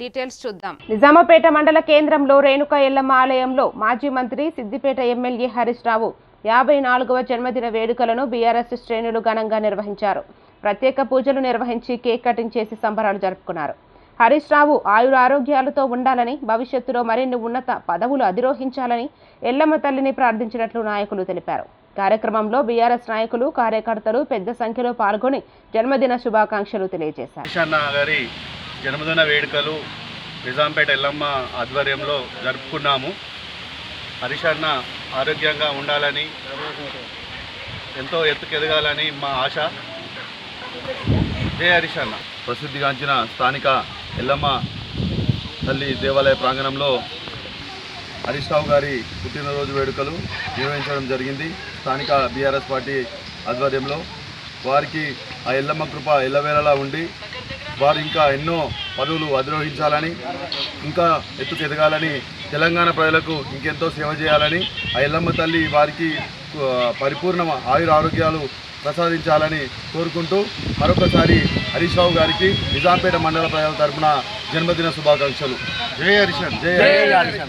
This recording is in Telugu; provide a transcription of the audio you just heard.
డీటెయిల్స్ చూద్దాం. నిజామాపేట మండల కేంద్రంలో రేణుక ఎల్లమ్మ ఆలయంలో మాజీ మంత్రి సిద్దిపేట ఎమ్మెల్యే హరీష్ రావు 54వ జన్మదిన వేడుకలను బీఆర్ఎస్ శ్రేణులు ఘనంగా నిర్వహించారు. ప్రత్యేక పూజలు నిర్వహించి కేక్ కటింగ్ చేసి సంబరాలు జరుపుకున్నారు. హరీష్ రావు ఆయుర ఆరోగ్యాలతో ఉండాలని, భవిష్యత్తులో మరిన్ని ఉన్నత పదవులు అధిరోహించాలని ఎల్లమ్మ తల్లిని ప్రార్థించినట్లు నాయకులు తెలిపారు. కార్యక్రమంలో బీఆర్ఎస్ నాయకులు, కార్యకర్తలు పెద్ద సంఖ్యలో పాల్గొని జన్మదిన శుభాకాంక్షలు తెలియజేశారు. జన్మదిన వేడుకలు నిజాంపేట ఎల్లమ్మ ఆధ్వర్యంలో జరుపుకున్నాము. హరీష్ అన్న ఆరోగ్యంగా ఉండాలని, ఎంతో ఎత్తుకెదగాలని మా ఆశ. జై హరీష్ అన్న. ప్రసిద్ధిగాంచిన స్థానిక ఎల్లమ్మ తల్లి దేవాలయ ప్రాంగణంలో హరీష్ రావు గారి పుట్టినరోజు వేడుకలు నిర్వహించడం జరిగింది. స్థానిక బీఆర్ఎస్ పార్టీ ఆధ్వర్యంలో వారికి ఆ ఎల్లమ్మ కృప ఎల్లవేళలా ఉండి వారు ఇంకా ఎన్నో పదవులు అధిరోహించాలని, ఇంకా ఎత్తుకెదగాలని, తెలంగాణ ప్రజలకు ఇంకెంతో సేవ చేయాలని ఆ ఎల్లమ్మ తల్లి వారికి పరిపూర్ణ ఆయుర ఆరోగ్యాలు ప్రసాదించాలని కోరుకుంటూ మరొకసారి హరీష్ రావు గారికి నిజాంపేట మండల ప్రజల తరఫున జన్మదిన శుభాకాంక్షలు. జై హరీష్. జై హరీష్.